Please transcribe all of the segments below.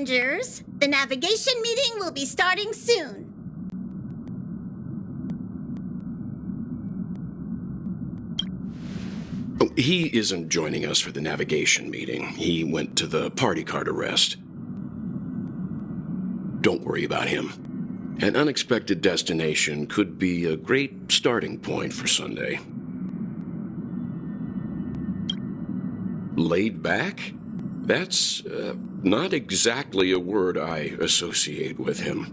passengers. The navigation meeting will be starting soon. Oh, he isn't joining us for the navigation meeting. He went to the party card arrest. Don't worry about him. An unexpected destination could be a great starting point for Sunday. Laid back? That's not exactly a word I associate with him.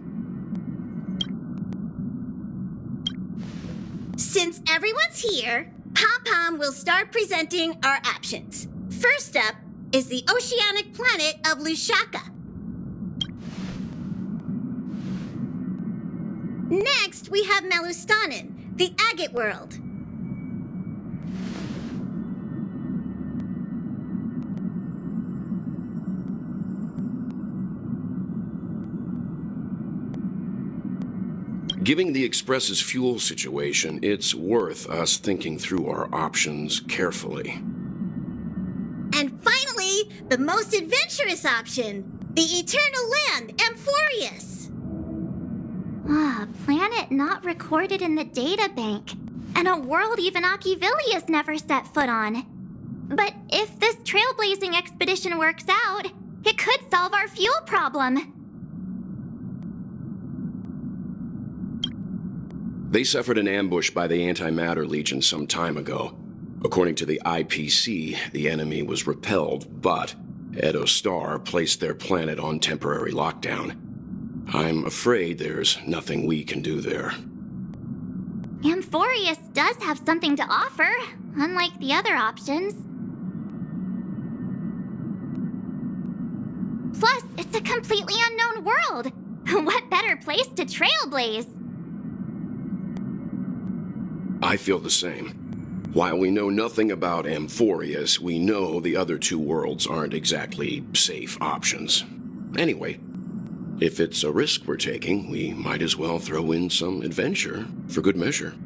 Since everyone's here, Pom-Pom will start presenting our options. First up is the oceanic planet of Lushaka. Next, we have Malustanin, the agate world. Given the Express's fuel situation, it's worth us thinking through our options carefully. And finally, the most adventurous option, the eternal land, Amphorius. Ah, planet not recorded in the databank, and a world even Achivilius never set foot on. But if this trailblazing expedition works out, it could solve our fuel problem. They suffered an ambush by the Antimatter Legion some time ago. According to the IPC, the enemy was repelled, but Edo Star placed their planet on temporary lockdown. I'm afraid there's nothing we can do there. Amphorius does have something to offer, unlike the other options. Plus, it's a completely unknown world. What better place to trailblaze? I feel the same. While we know nothing about Amphorius, we know the other two worlds aren't exactly safe options. Anyway, if it's a risk we're taking, we might as well throw in some adventure for good measure.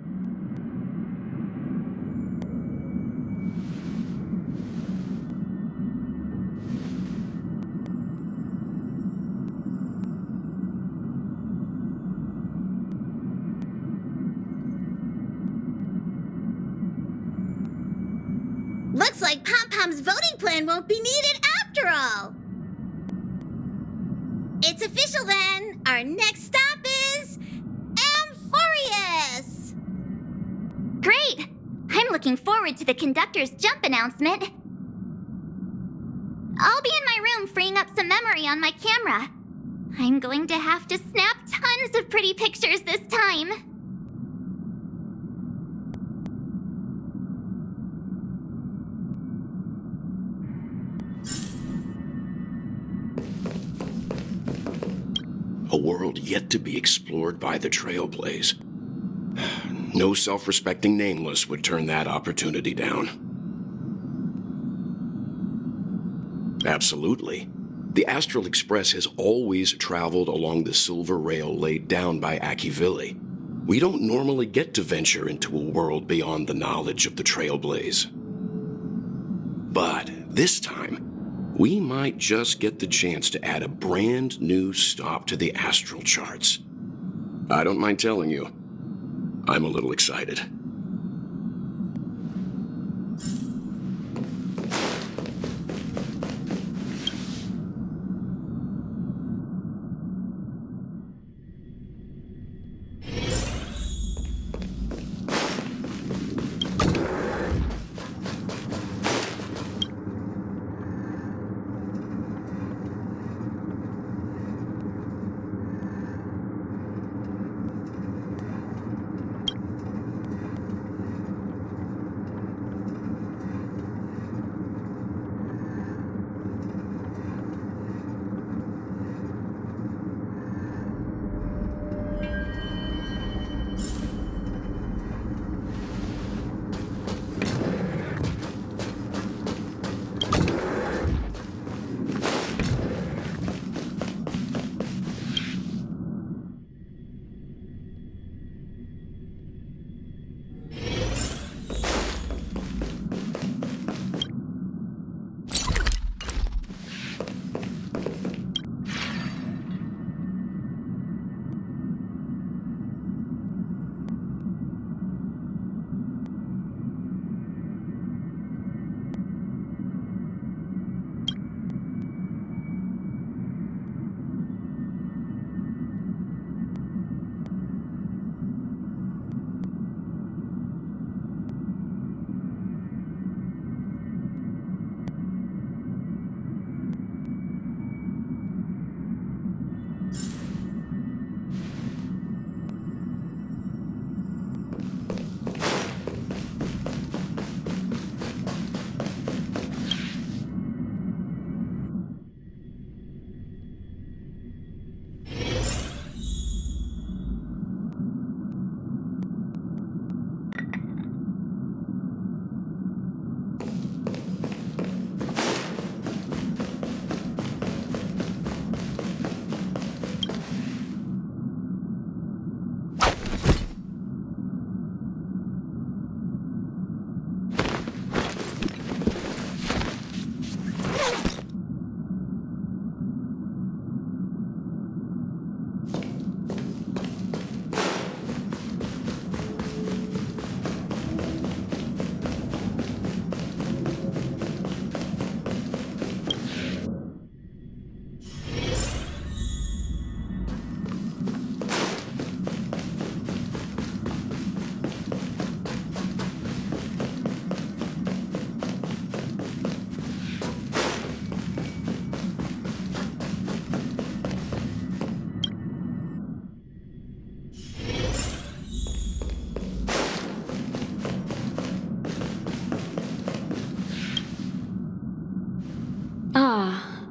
Looks like Pom-Pom's voting plan won't be needed after all. It's official then. Our next stop is Amphorius. Great! I'm looking forward to the conductor's jump announcement. I'll be in my room freeing up some memory on my camera. I'm going to have to snap tons of pretty pictures this time. A world yet to be explored by the Trailblaze. No self-respecting nameless would turn that opportunity down. Absolutely. The Astral Express has always traveled along the silver rail laid down by Achivili. We don't normally get to venture into a world beyond the knowledge of the Trailblaze. But this time, we might just get the chance to add a brand new stop to the astral charts. I don't mind telling you, I'm a little excited.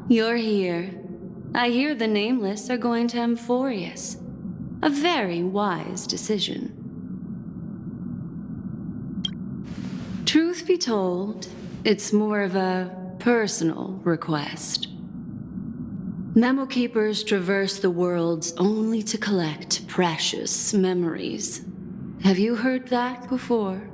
you're here. I hear the Nameless are going to Amphorius. A very wise decision. Truth be told, it's more of a personal request. Memo Keepers traverse the worlds only to collect precious memories. Have you heard that before?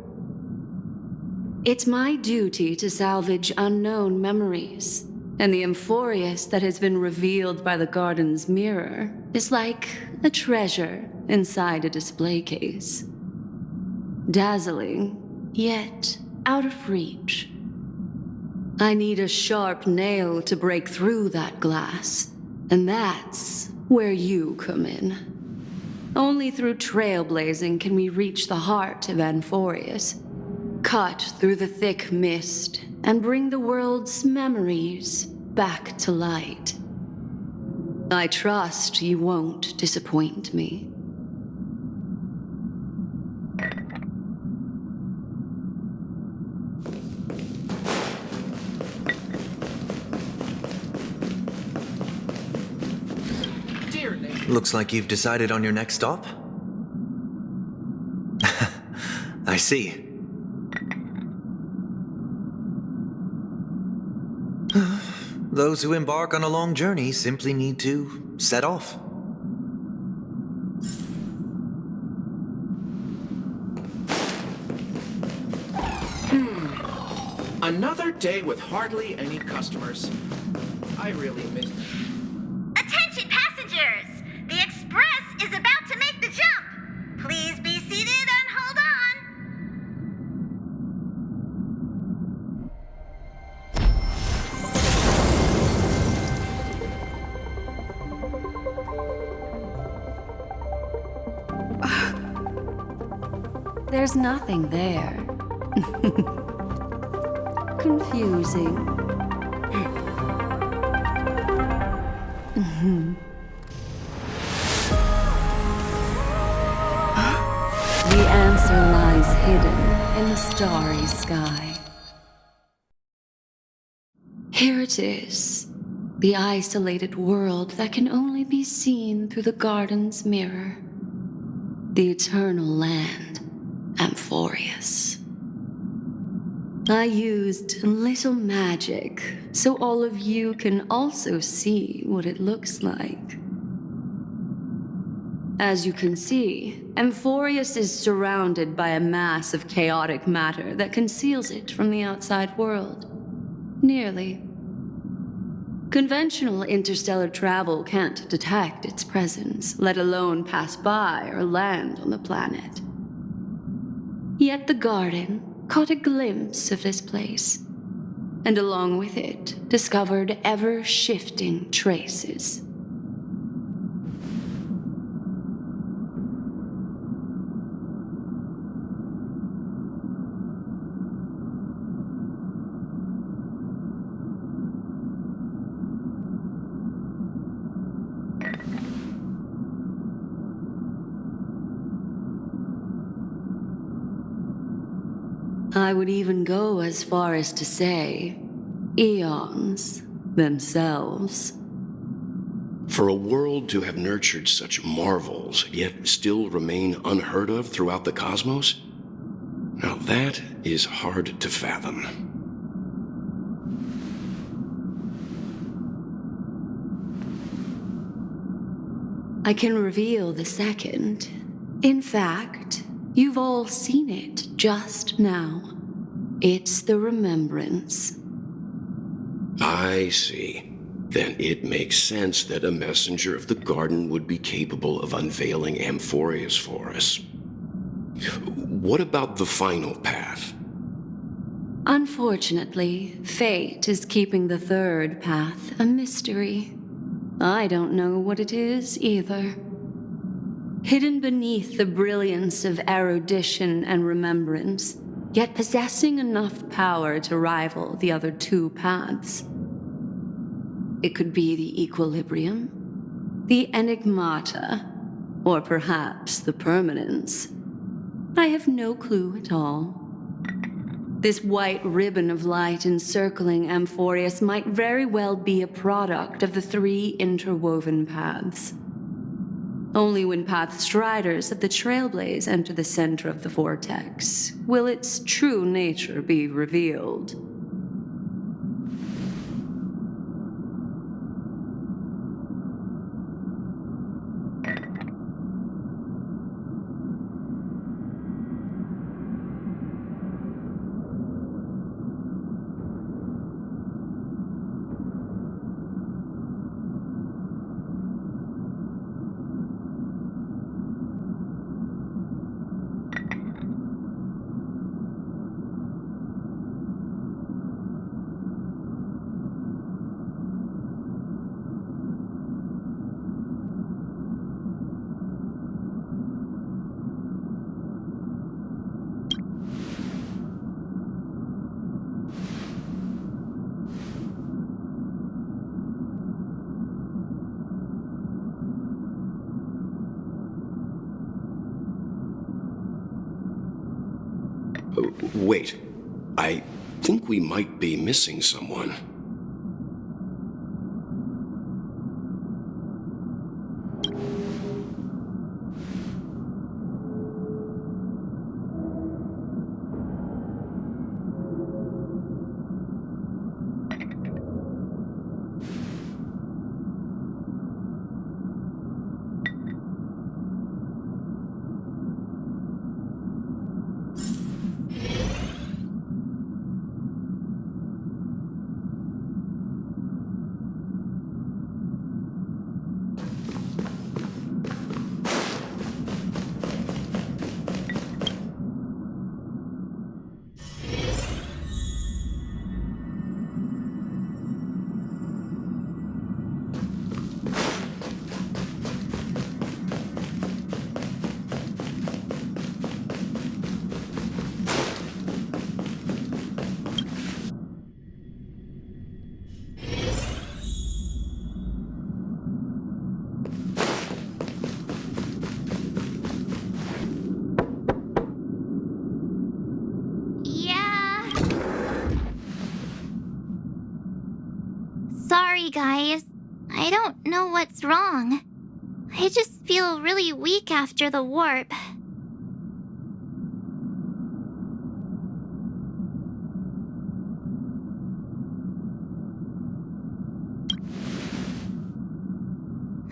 It's my duty to salvage unknown memories, and the Amphorius that has been revealed by the garden's mirror is like a treasure inside a display case. Dazzling, yet out of reach. I need a sharp nail to break through that glass, and that's where you come in. Only through trailblazing can we reach the heart of Amphorius, cut through the thick mist, and bring the world's memories back to light. I trust you won't disappoint me. Looks like you've decided on your next stop. I see. Those who embark on a long journey simply need to set off. Another day with hardly any customers. I really miss... Attention passengers! The express is about to make the jump! Please be seated and hold on! There's nothing there. Confusing. The answer lies hidden in the starry sky. Here it is, the isolated world that can only be seen through the garden's mirror. The eternal land, Amphorius. I used a little magic so all of you can also see what it looks like. As you can see, Amphorius is surrounded by a mass of chaotic matter that conceals it from the outside world. Nearly. Conventional interstellar travel can't detect its presence, let alone pass by or land on the planet. Yet the garden caught a glimpse of this place, and along with it, discovered ever-shifting traces. I would even go as far as to say, eons themselves. For a world to have nurtured such marvels, yet still remain unheard of throughout the cosmos? Now that is hard to fathom. I can reveal the second. In fact, you've all seen it just now. It's the remembrance. I see. Then it makes sense that a messenger of the garden would be capable of unveiling Amphorius for us. What about the final path? Unfortunately, fate is keeping the third path a mystery. I don't know what it is either. Hidden beneath the brilliance of erudition and remembrance, yet possessing enough power to rival the other two paths. It could be the equilibrium, the enigmata, or perhaps the permanence. I have no clue at all. This white ribbon of light encircling Amphorius might very well be a product of the three interwoven paths. Only when path striders of the Trailblaze enter the center of the vortex will its true nature be revealed. Wait, I think we might be missing someone. Sorry, guys. I don't know what's wrong. I just feel really weak after the warp.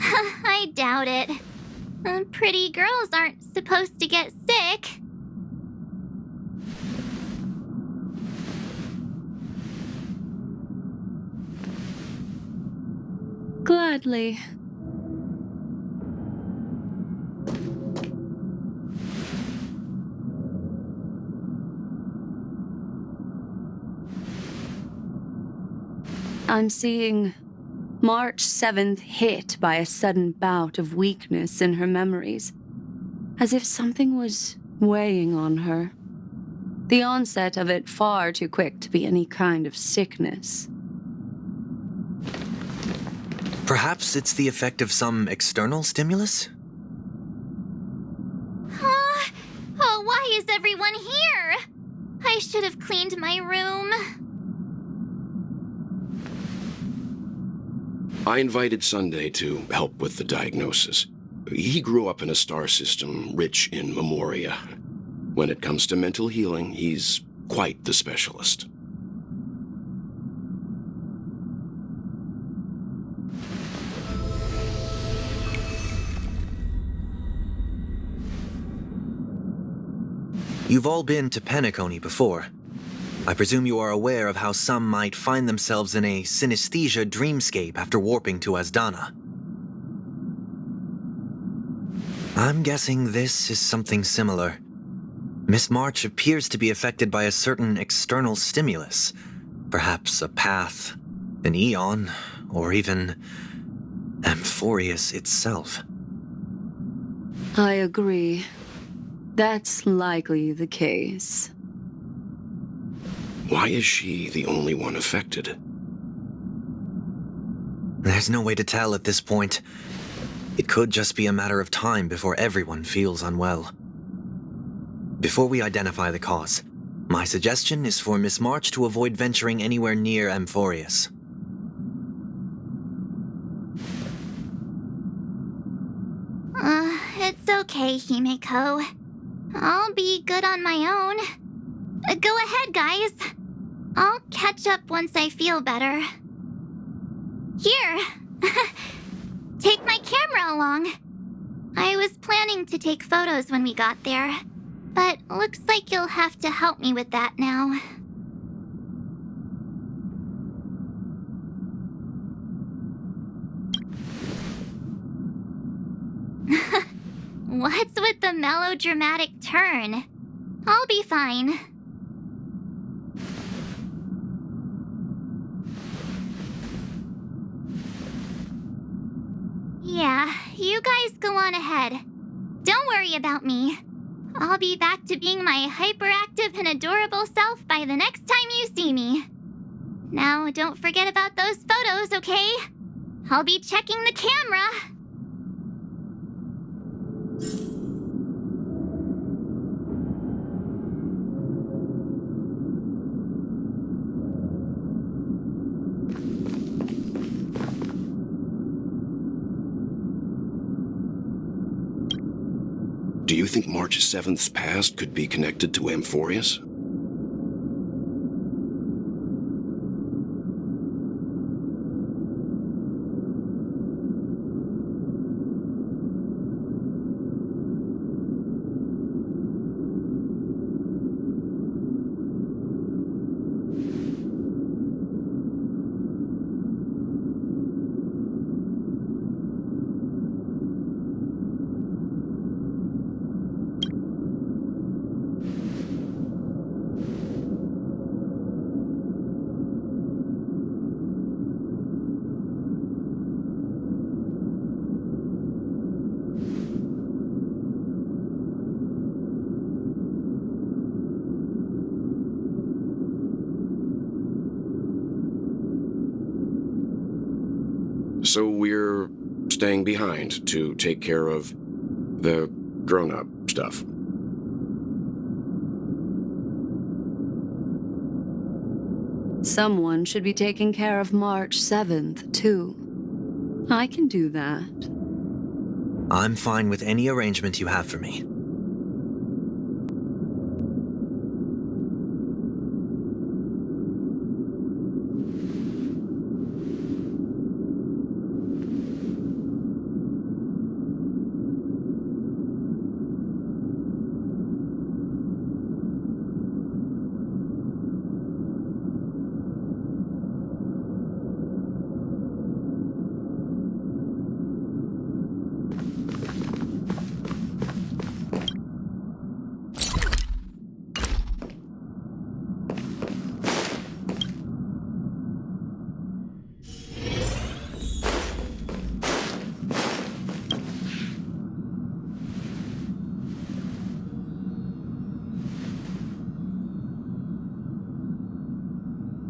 I doubt it. Pretty girls aren't supposed to get sick. Gladly. I'm seeing March 7th hit by a sudden bout of weakness in her memories, as if something was weighing on her. The onset of it far too quick to be any kind of sickness. Perhaps it's the effect of some external stimulus? Oh, why is everyone here? I should have cleaned my room. I invited Sunday to help with the diagnosis. He grew up in a star system rich in memoria. When it comes to mental healing, he's quite the specialist. You've all been to Penacony before. I presume you are aware of how some might find themselves in a synesthesia dreamscape after warping to Asdana. I'm guessing this is something similar. Miss March appears to be affected by a certain external stimulus. Perhaps a path, an eon, or even Amphorius itself. I agree. That's likely the case. Why is she the only one affected? There's no way to tell at this point. It could just be a matter of time before everyone feels unwell. Before we identify the cause, My suggestion is for Miss March to avoid venturing anywhere near Amphorius. It's okay, Himeko. I'll be good on my own. Go ahead, guys. I'll catch up once I feel better. Here. Take my camera along. I was planning to take photos when we got there, but looks like you'll have to help me with that now. What's with the melodramatic turn? I'll be fine. Yeah, you guys go on ahead. Don't worry about me. I'll be back to being my hyperactive and adorable self by the next time you see me. Now, don't forget about those photos, okay? I'll be checking the camera. Do you think March 7th's past could be connected to Amphorius? So we're staying behind to take care of the grown-up stuff. Someone should be taking care of March 7th, too. I can do that. I'm fine with any arrangement you have for me.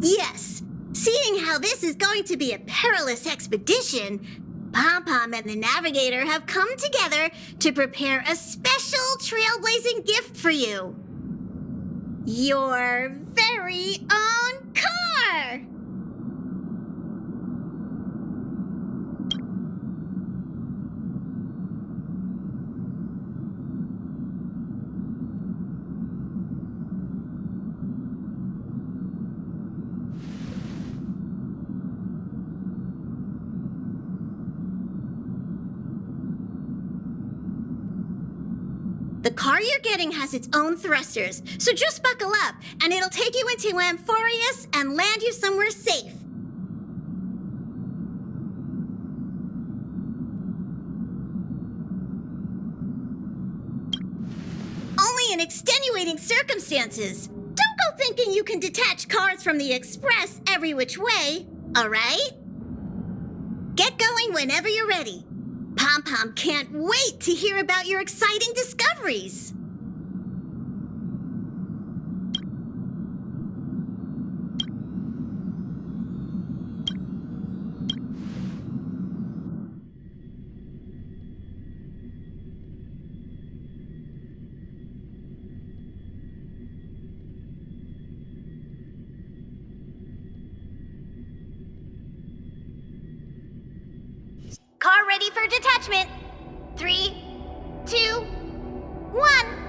Yes, seeing how this is going to be a perilous expedition, Pom-Pom and the Navigator have come together to prepare a special trailblazing gift for you. Your very own car! The car you're getting has its own thrusters, so just buckle up, and it'll take you into Amphorius and land you somewhere safe. Only in extenuating circumstances. Don't go thinking you can detach cars from the Express every which way, all right? Get going whenever you're ready. Pom-Pom can't wait to hear about your exciting discoveries. ready for detachment. 3, 2, 1.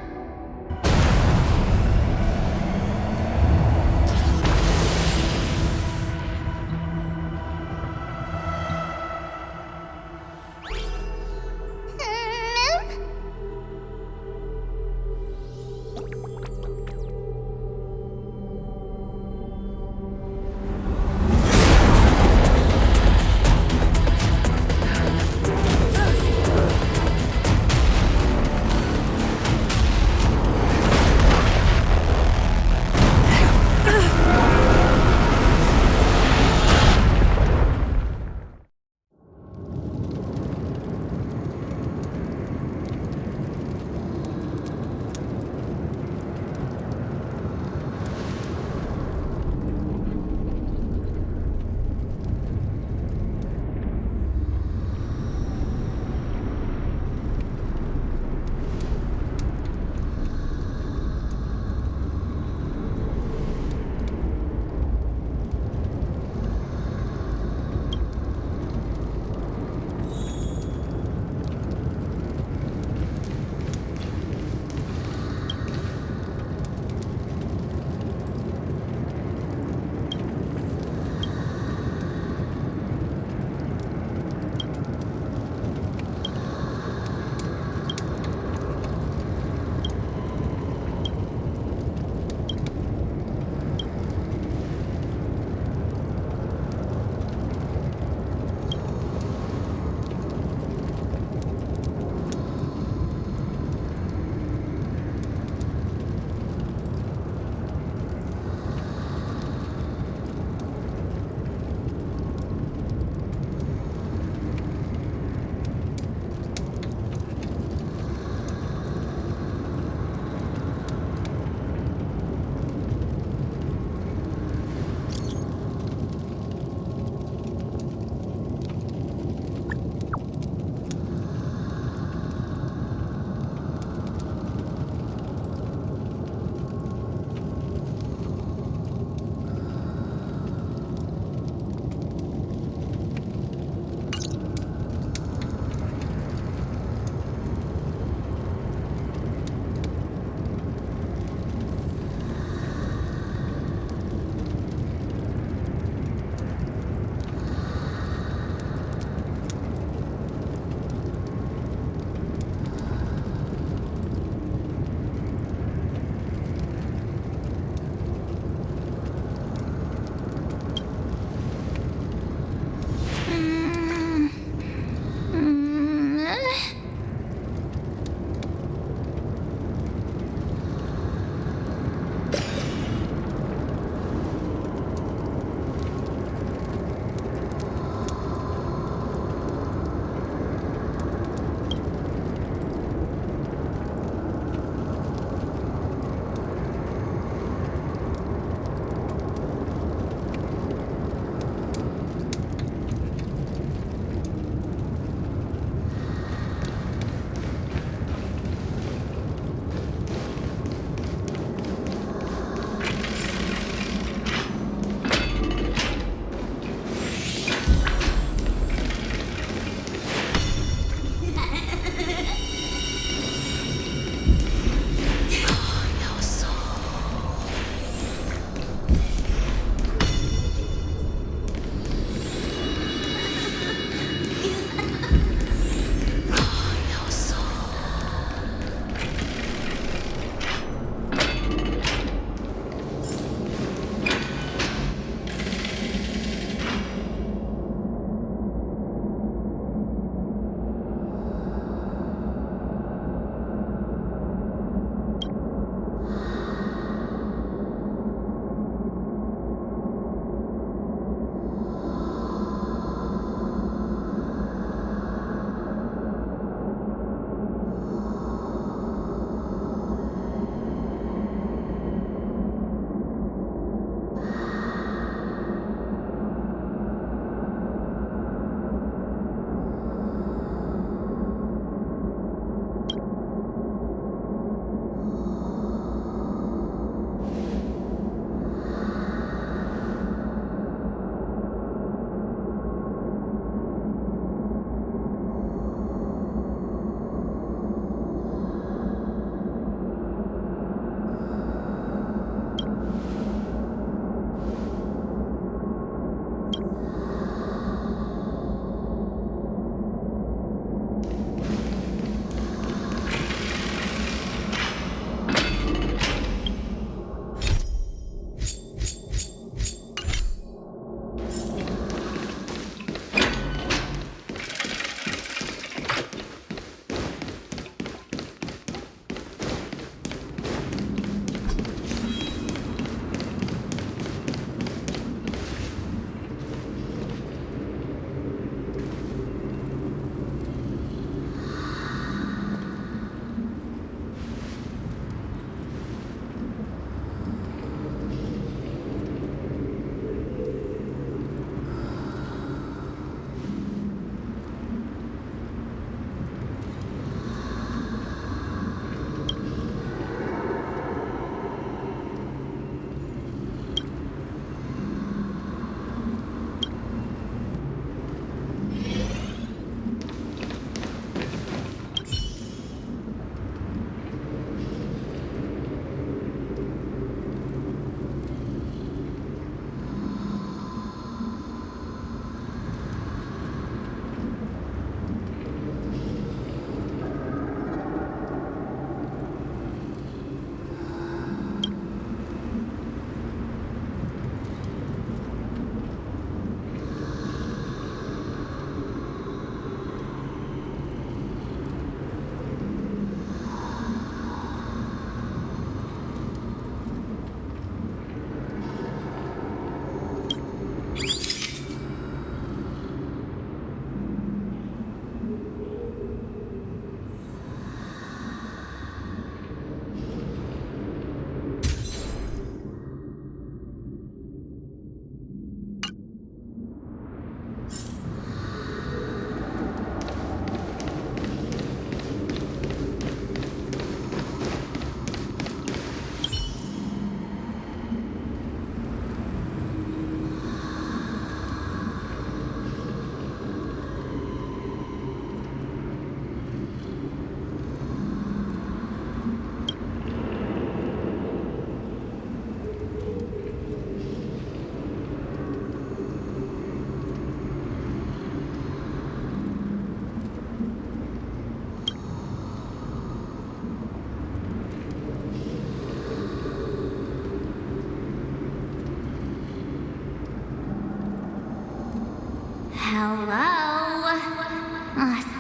Hello?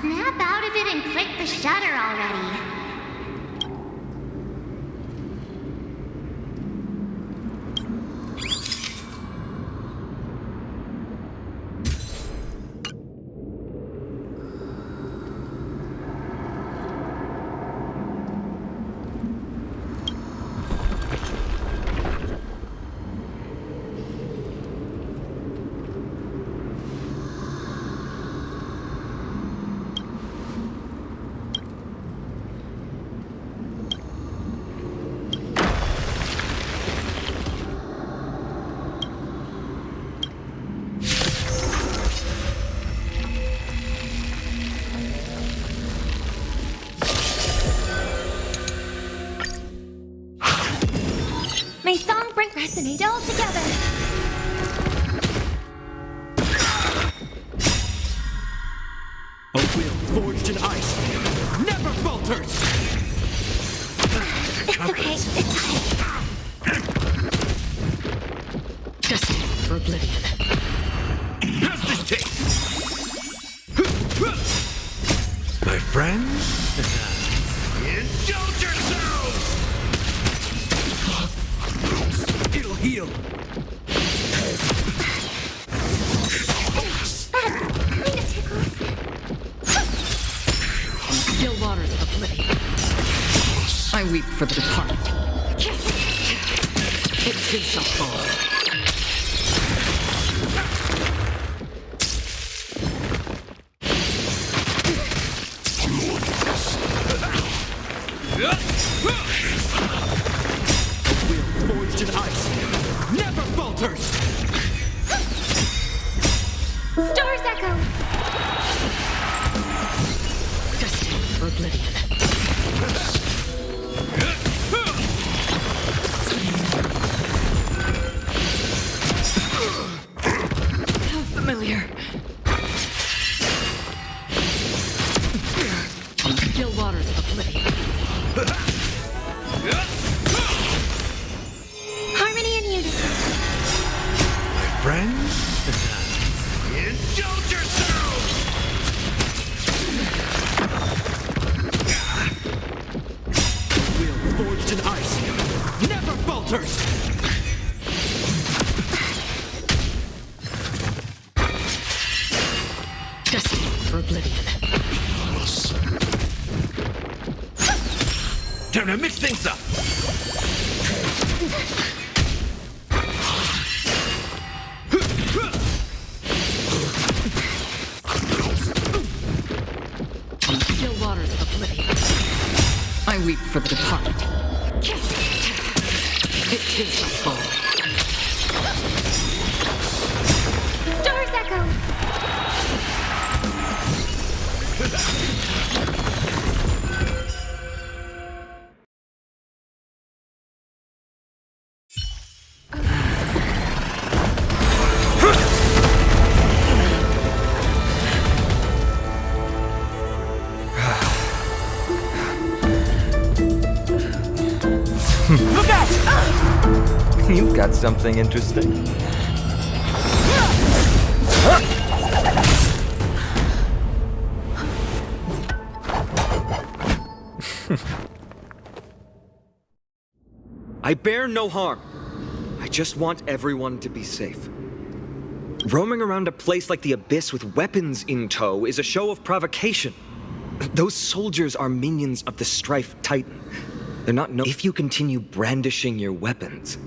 Snap out of it and click the shutter already. My song brings resonate all together. A will forged in ice never falters! It's okay, it's fine. Destined for oblivion. How's this taste? My friends? Indulge yourselves! It'll heal. Kind of tickles. Still waters of oblivion. I weep for the departed. It too shall fall. A will forged in ice never falters! Stars echo. Destined for oblivion. How familiar. On the still waters of oblivion. Harmony and unison. My friends? Indulge yourselves! A will forged in ice never falters! Destined for oblivion. Time to mix things up! On the still waters of oblivion. I weep for the departed. It too shall fall. Stars echo. Look out! You've got something interesting. I bear no harm. I just want everyone to be safe. Roaming around a place like the Abyss with weapons in tow is a show of provocation. Those soldiers are minions of the Strife Titan. They're not If you continue brandishing your weapons,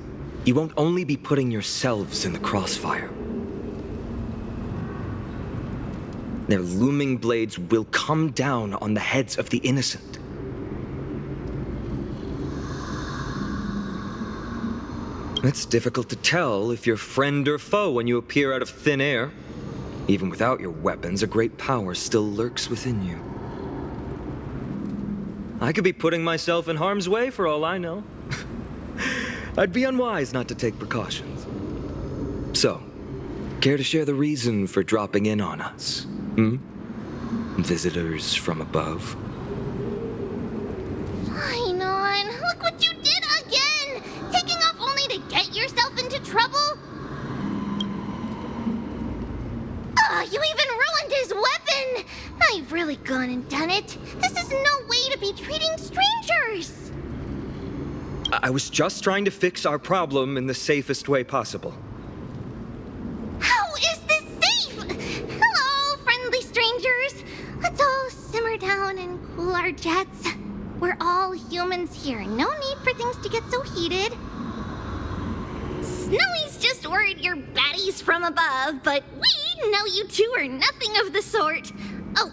you won't only be putting yourselves in the crossfire. Their looming blades will come down on the heads of the innocent. It's difficult to tell if you're friend or foe when you appear out of thin air. Even without your weapons, a great power still lurks within you. I could be putting myself in harm's way for all I know. I'd be unwise not to take precautions. So, care to share the reason for dropping in on us? Visitors from above? Fine on. Look what you did again! Taking off only to get yourself into trouble? You even really gone and done it. This is no way to be treating strangers. I was just trying to fix our problem in the safest way possible. How is this safe? Hello, friendly strangers. Let's all simmer down and cool our jets. We're all humans here. No need for things to get so heated. Snowy's just worried you're baddies from above, but we know you two are nothing of the sort. Oh,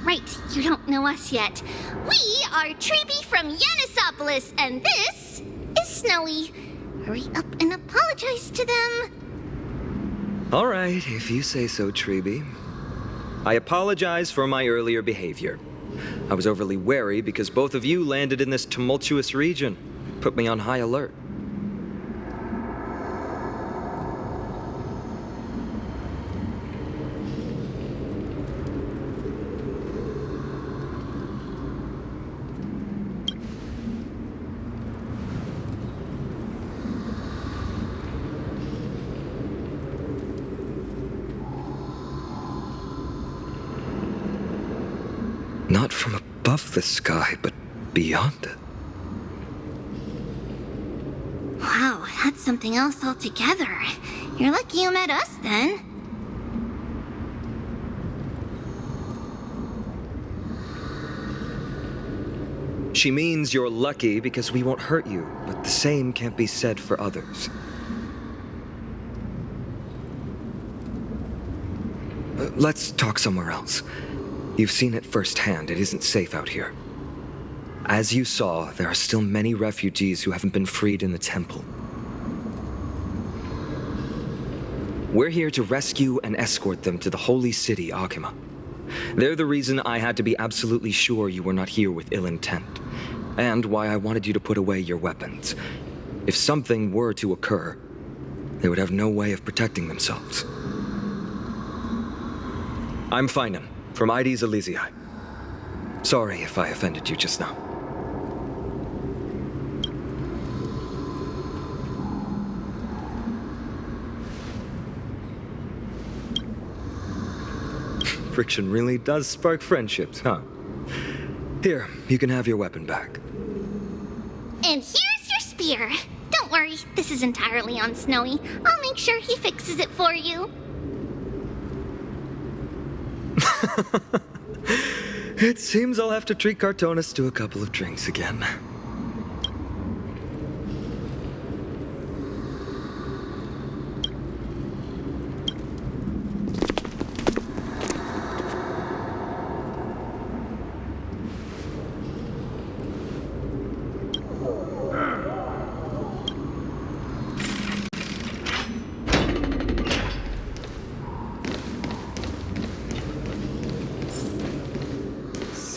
right. You don't know us yet. We are Treeby from Yanisopolis, and this is Snowy. Hurry up and apologize to them. All right, if you say so, Treeby. I apologize for my earlier behavior. I was overly wary because both of you landed in this tumultuous region. Put me on high alert. Not from above the sky, but beyond it. Wow, that's something else altogether. You're lucky you met us then. She means you're lucky because we won't hurt you, but the same can't be said for others. Let's talk somewhere else. You've seen it firsthand. It isn't safe out here. As you saw, there are still many refugees who haven't been freed in the temple. We're here to rescue and escort them to the holy city, Akima. They're the reason I had to be absolutely sure you were not here with ill intent, and why I wanted you to put away your weapons. If something were to occur, they would have no way of protecting themselves. I'm Finan, from ID's Elysiae. Sorry if I offended you just now. Friction really does spark friendships, huh? Here, you can have your weapon back. And here's your spear. Don't worry, this is entirely on Snowy. I'll make sure he fixes it for you. It seems I'll have to treat Cartonis to a couple of drinks again.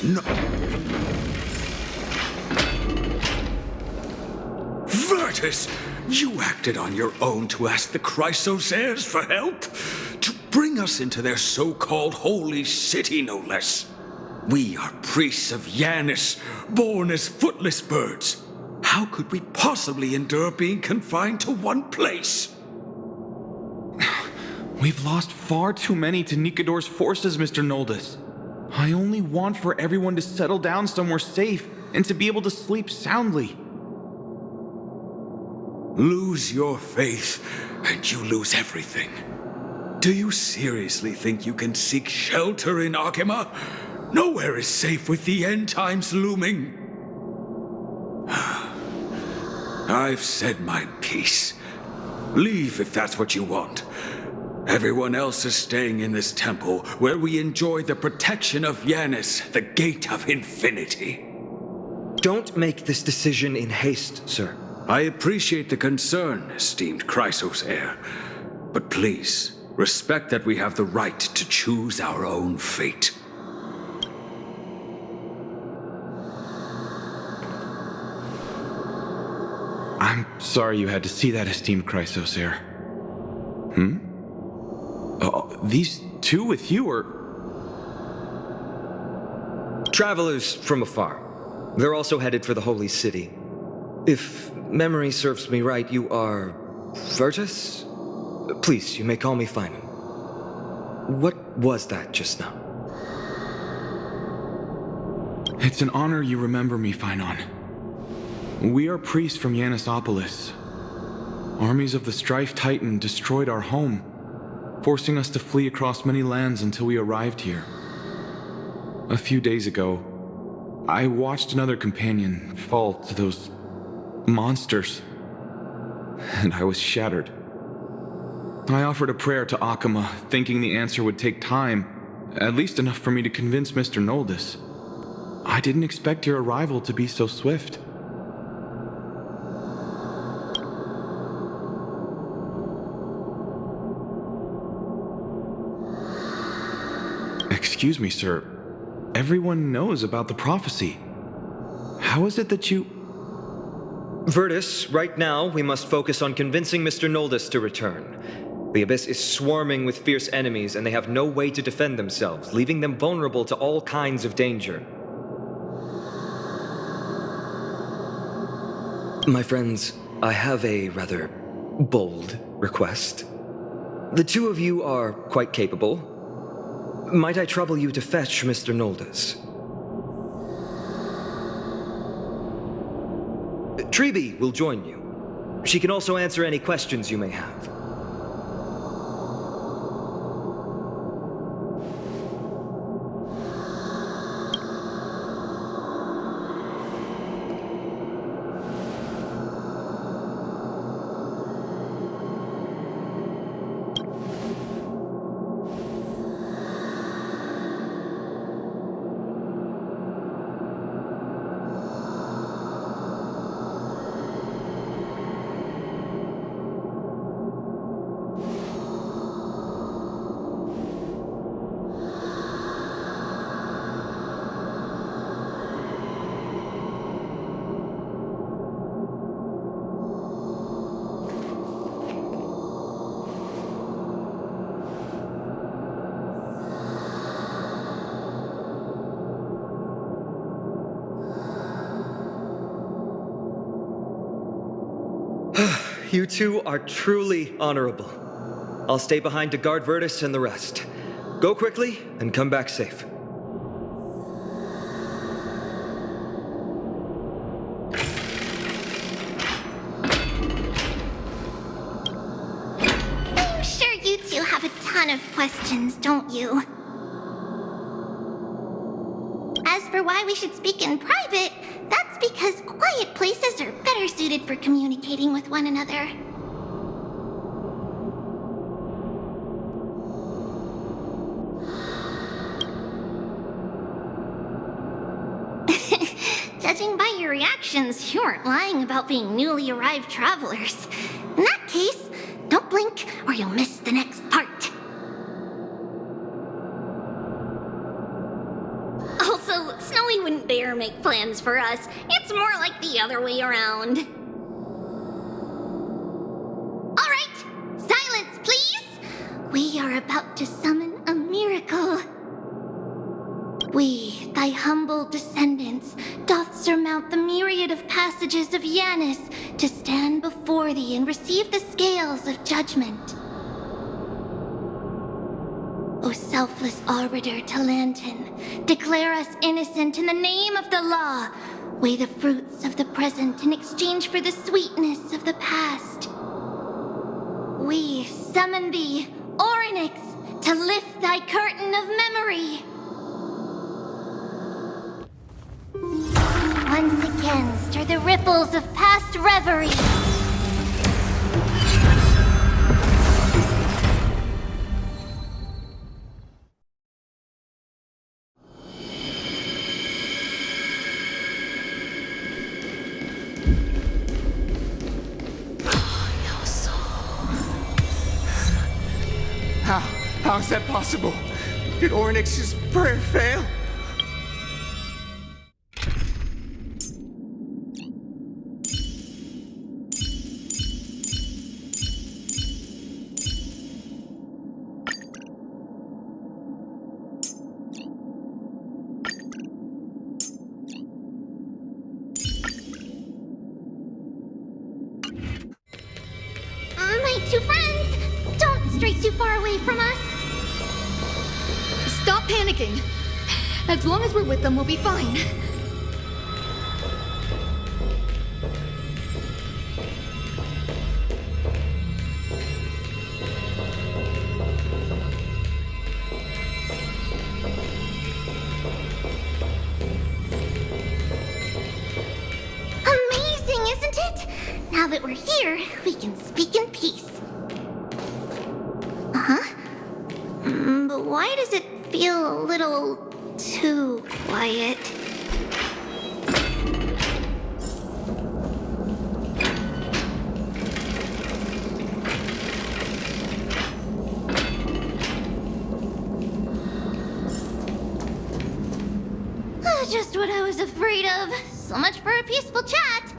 No. Virtus! You acted on your own to ask the Chrysos heirs for help? To bring us into their so-called holy city, no less. We are priests of Yanis, born as footless birds. How could we possibly endure being confined to one place? We've lost far too many to Nikador's forces, Mr. Noldus. I only want for everyone to settle down somewhere safe and to be able to sleep soundly. Lose your faith, and you lose everything. Do you seriously think you can seek shelter in Akima? Nowhere is safe with the end times looming. I've said my piece. Leave if that's what you want. Everyone else is staying in this temple, where we enjoy the protection of Yanis, the gate of infinity. Don't make this decision in haste, sir. I appreciate the concern, esteemed Chrysos heir. But please, respect that we have the right to choose our own fate. I'm sorry you had to see that, esteemed Chrysos heir. These two with you are... Travelers from afar. They're also headed for the holy city. If memory serves me right, you are... Virtus? Please, you may call me Finan. What was that just now? It's an honor you remember me, Phynon. We are priests from Yanisopolis. Armies of the Strife Titan destroyed our home, forcing us to flee across many lands until we arrived here. A few days ago, I watched another companion fall to those monsters, and I was shattered. I offered a prayer to Akama, thinking the answer would take time, at least enough for me to convince Mr. Noldus. I didn't expect your arrival to be so swift. Excuse me, sir. Everyone knows about the prophecy. How is it that you... Virtus, right now we must focus on convincing Mr. Noldus to return. The Abyss is swarming with fierce enemies, and they have no way to defend themselves, leaving them vulnerable to all kinds of danger. My friends, I have a rather bold request. The two of you are quite capable. Might I trouble you to fetch Mr. Noldus? Treeby will join you. She can also answer any questions you may have. You two are truly honorable. I'll stay behind to guard Virtus and the rest. Go quickly and come back safe. I'm sure you two have a ton of questions, don't you? As for why we should speak in private, that's because quiet places are better suited for communicating with one another. Judging by your reactions, you aren't lying about being newly arrived travelers. In that case, don't blink or you'll miss the next part. Also, Snowy wouldn't dare make plans for us. It's more like the other way around. Alright, silence, please! We are about to summon a miracle. We, thy humble descendants, doth surmount the myriad of passages of Yanis to stand before thee and receive the scales of judgment. O selfless arbiter Talantin, declare us innocent in the name of the law. Weigh the fruits of the present in exchange for the sweetness of the past. We summon thee, Orynyx, to lift thy curtain of memory. Once again, stir the ripples of past reverie. How is that possible? Did Orynyx's prayer fail? My two friends, don't stray too far away from us. Stop panicking. As long as we're with them, we'll be fine. that we're here, we can speak in peace. Huh? But why does it feel a little too quiet? Just what I was afraid of. So much for a peaceful chat.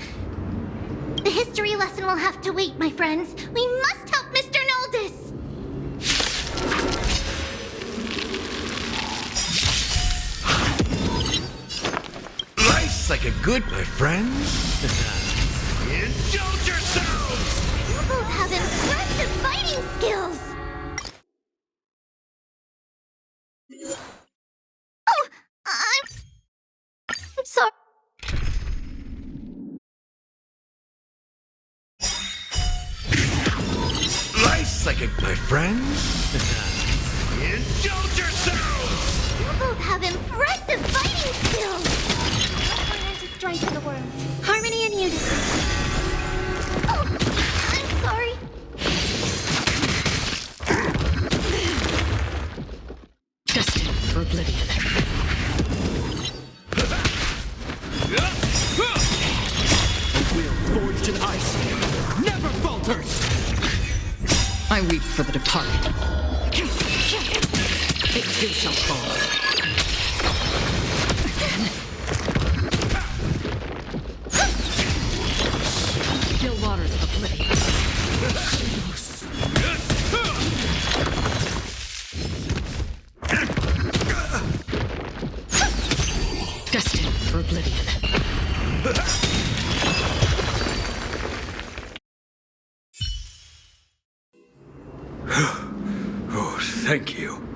The history lesson will have to wait, my friends. We must help Mr. Noldis. Life's like a good, my friends. Indulge yourselves! You both have impressive fighting skills. Oh, I'm sorry. Life's like a, my friends. Indulge yourselves! You both have impressive fighting skills. Plan to strike the world. Harmony and unison. Oh, I'm sorry. Destined for oblivion. A will forged in ice never falters! I weep for the departed. It too shall fall. Still waters of oblivion. Destined for oblivion. Oh, thank you.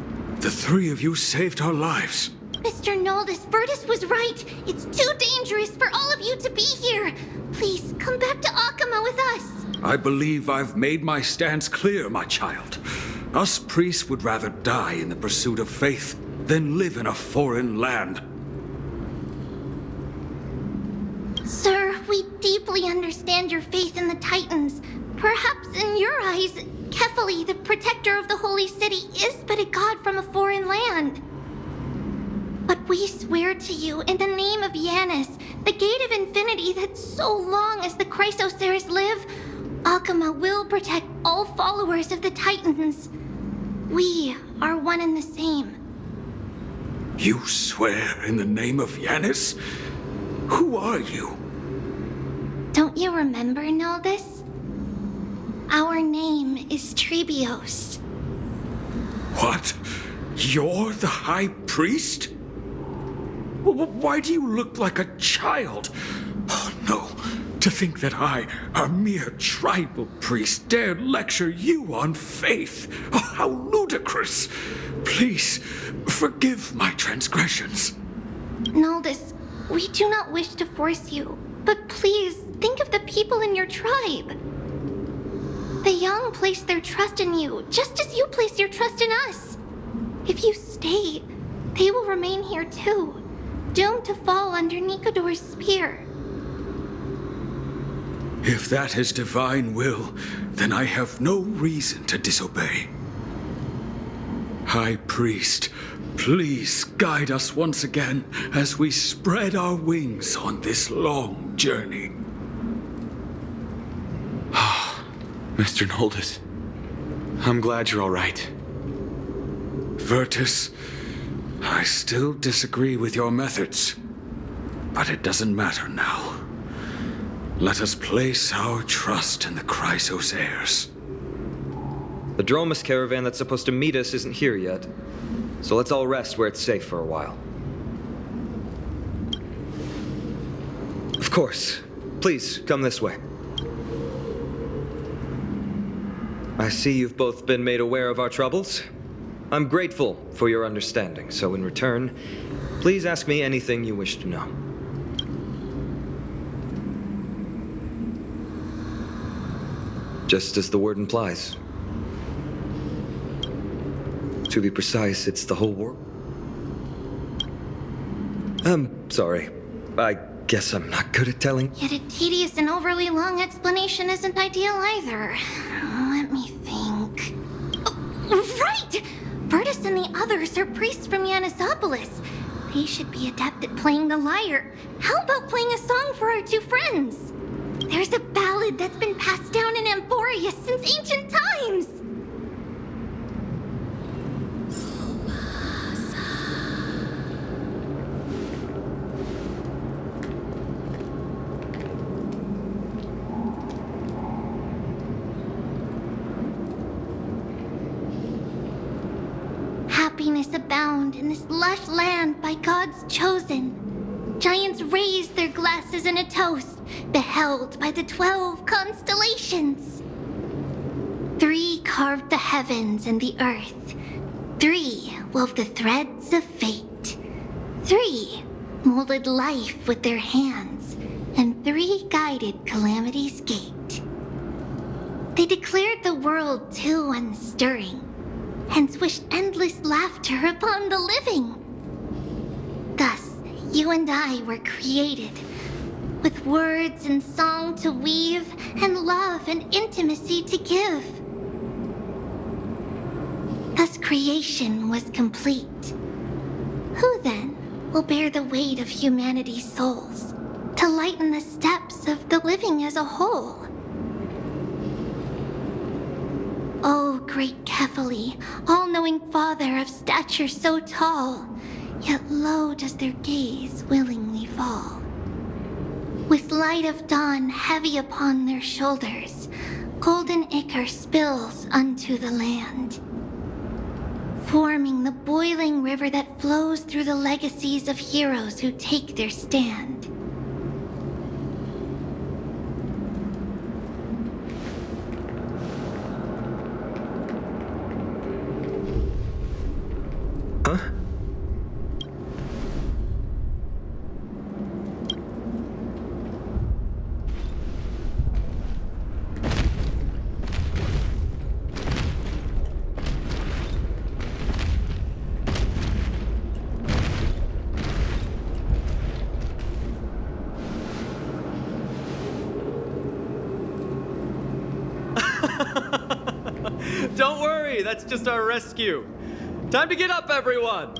The three of you saved our lives. Mr. Noldis, Virtus was right. It's too dangerous for all of you to be here. Please, come back to Akama with us. I believe I've made my stance clear, my child. Us priests would rather die in the pursuit of faith than live in a foreign land. Sir, we deeply understand your faith in the Titans. Perhaps in your eyes, Kefali, the protector of the Holy City, is but a god from a foreign land. But we swear to you, in the name of Yanis, the Gate of Infinity, that so long as the Chrysoceres live, Akama will protect all followers of the Titans. We are one and the same. You swear in the name of Yanis? Who are you? Don't you remember, Noldis? Our name is Trebios. What? You're the High Priest? Why do you look like a child? Oh, no. To think that I, a mere tribal priest, dared lecture you on faith. Oh, how ludicrous. Please, forgive my transgressions. Noldis, we do not wish to force you, but please think of the people in your tribe. The young place their trust in you, just as you place your trust in us. If you stay, they will remain here too, doomed to fall under Nikador's spear. If that is divine will, then I have no reason to disobey. High Priest, please guide us once again as we spread our wings on this long journey. Mr. Noldis, I'm glad you're all right. Virtus, I still disagree with your methods, but it doesn't matter now. Let us place our trust in the Chrysoceres. The Dromus caravan that's supposed to meet us isn't here yet, so let's all rest where it's safe for a while. Of course. Please, come this way. I see you've both been made aware of our troubles. I'm grateful for your understanding, so in return, please ask me anything you wish to know. Just as the word implies. To be precise, it's the whole world. Sorry. I guess I'm not good at telling. Yet a tedious and overly long explanation isn't ideal either. Let me think. Oh, right! Virtus and the others are priests from Yanisopolis. They should be adept at playing the lyre. How about playing a song for our two friends? There's a ballad that's been passed down in Amphoria since ancient times. Happiness abound in this lush land by God's chosen. Giants raise their glasses in a toast, beheld by the 12 constellations. 3 carved the heavens and the earth. 3 wove the threads of fate. 3 molded life with their hands, and 3 guided calamity's gate. They declared the world too unstirring, hence wished endless laughter upon the living. Thus, you and I were created, with words and song to weave, and love and intimacy to give. Thus creation was complete. Who then will bear the weight of humanity's souls, to lighten the steps of the living as a whole? O great Kephali, all-knowing Father of stature so tall, yet low does their gaze willingly fall. With light of dawn heavy upon their shoulders, golden ichor spills unto the land, forming the boiling river that flows through the legacies of heroes who take their stand. Huh? Don't worry, that's just our rescue. Time to get up, everyone!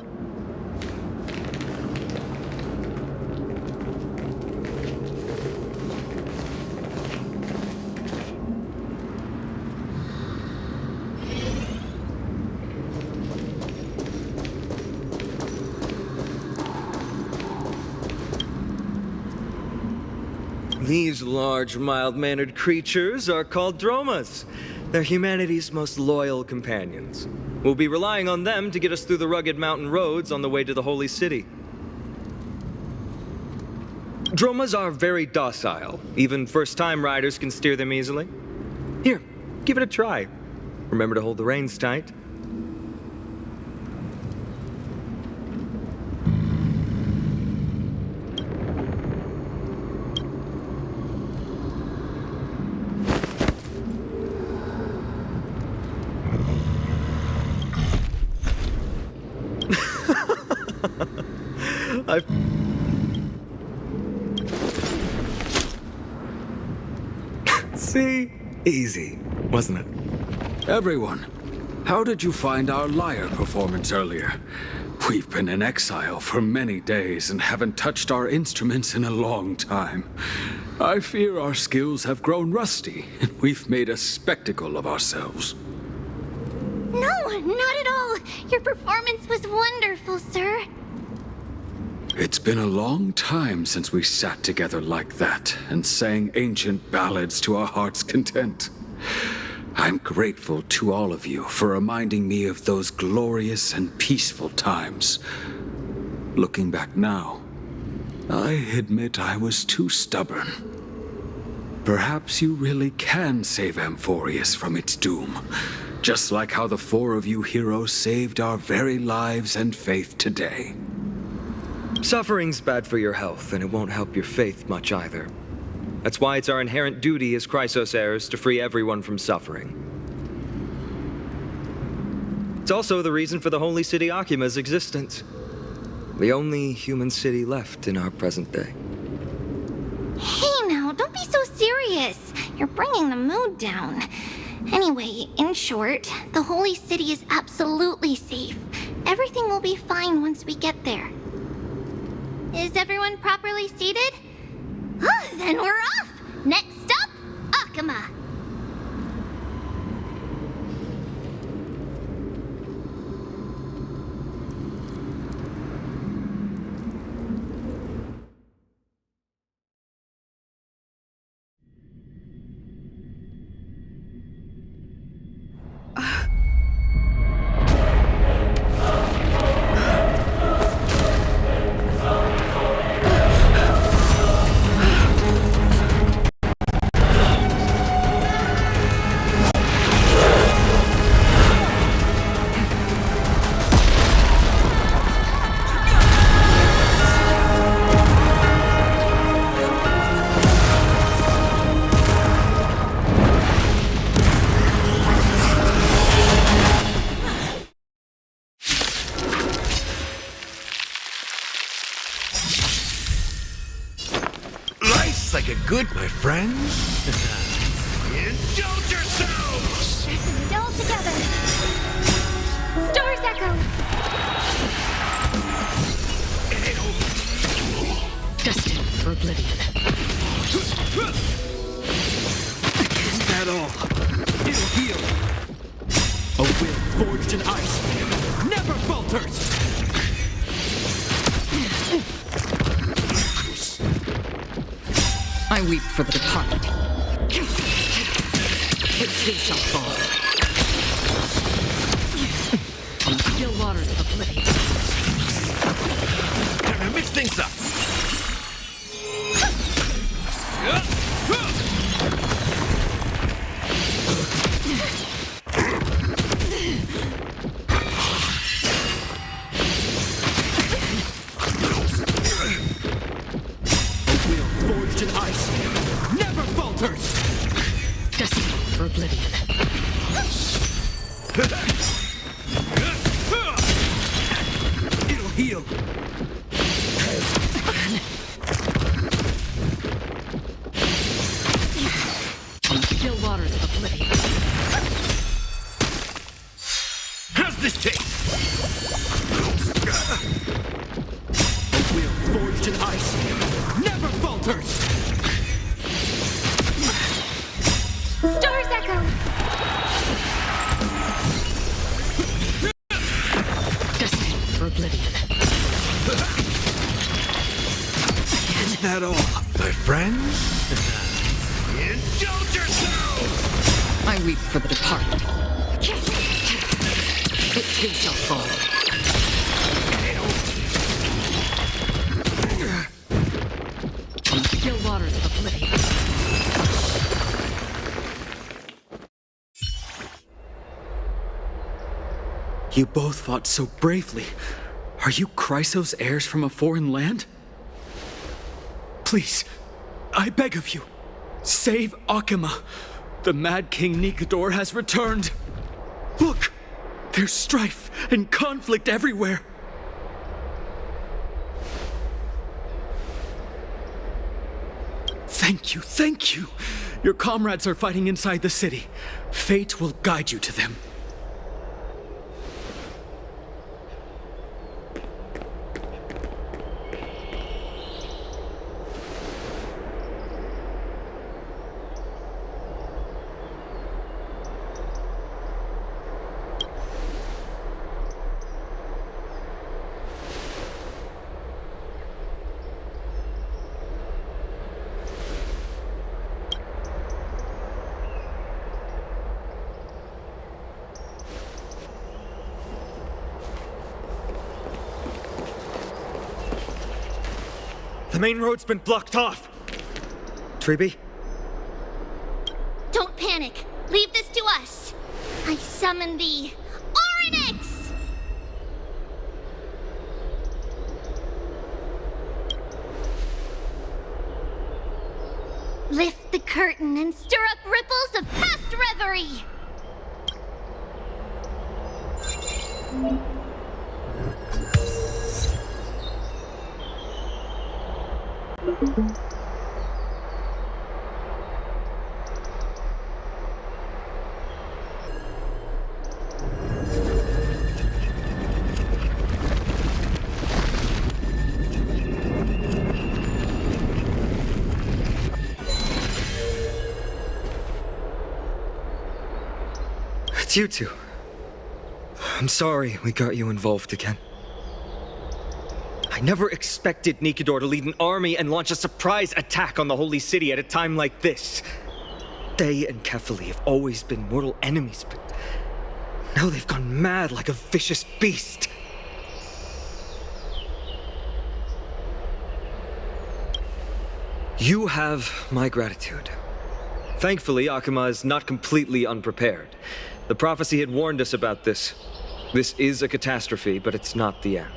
These large, mild-mannered creatures are called dromas. They're humanity's most loyal companions. We'll be relying on them to get us through the rugged mountain roads on the way to the Holy City. Dromas are very docile. Even first-time riders can steer them easily. Here, give it a try. Remember to hold the reins tight. See? Easy, wasn't it? Everyone, how did you find our lyre performance earlier? We've been in exile for many days and haven't touched our instruments in a long time. I fear our skills have grown rusty, and we've made a spectacle of ourselves. No, not at all. Your performance was wonderful, sir. It's been a long time since we sat together like that and sang ancient ballads to our heart's content. I'm grateful to all of you for reminding me of those glorious and peaceful times. Looking back now, I admit I was too stubborn. Perhaps you really can save Amphorius from its doom, just like how the 4 of you heroes saved our very lives and faith today. Suffering's bad for your health, and it won't help your faith much either. That's why it's our inherent duty as Chrysos heirs to free everyone from suffering. It's also the reason for the Holy City Akima's existence. The only human city left in our present day. don't be so serious. You're bringing the mood down. Anyway, in short, the Holy City is absolutely safe. Everything will be fine once we get there. Is everyone properly seated? Then we're off! Next stop, Akama. Life's like a good, my friends. Indulge yourselves! Let's all together. Stars echo. Destined for oblivion. Is that all? It'll heal. A will forged in ice never falters! I weep for the departed. It too shall fall. On the still waters of oblivion. Time to mix things up. Destined for oblivion. It'll heal. On the still waters of oblivion. How's this taste? A will forged in ice never falters! Stars echo. Destined for oblivion. Is that all? My friends? Indulge yourselves! I weep for the departed. It too shall fall. On the still waters of oblivion. You both fought so bravely. Are you Chrysos heirs from a foreign land? Please, I beg of you, save Akama. The Mad King Nikador has returned. Look, there's strife and conflict everywhere. Thank you, thank you. Your comrades are fighting inside the city. Fate will guide you to them. The main road's been blocked off. Treeby? Don't panic. Leave this to us. I summon the Oryx! Lift the curtain and stir up ripples of past reverie. It's you two. I'm sorry we got you involved again. I never expected Nikador to lead an army and launch a surprise attack on the Holy City at a time like this. They and Kefali have always been mortal enemies, but now they've gone mad like a vicious beast. You have my gratitude. Thankfully, Akuma is not completely unprepared. The prophecy had warned us about this. This is a catastrophe, but it's not the end.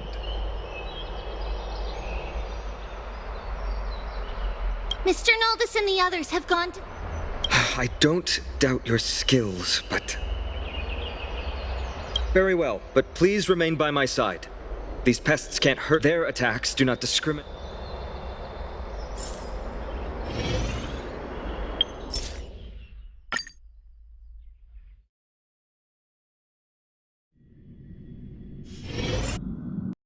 Mr. Naldis and the others have gone to... I don't doubt your skills, but... Very well, but please remain by my side. These pests can't hurt. Their attacks do not discriminate.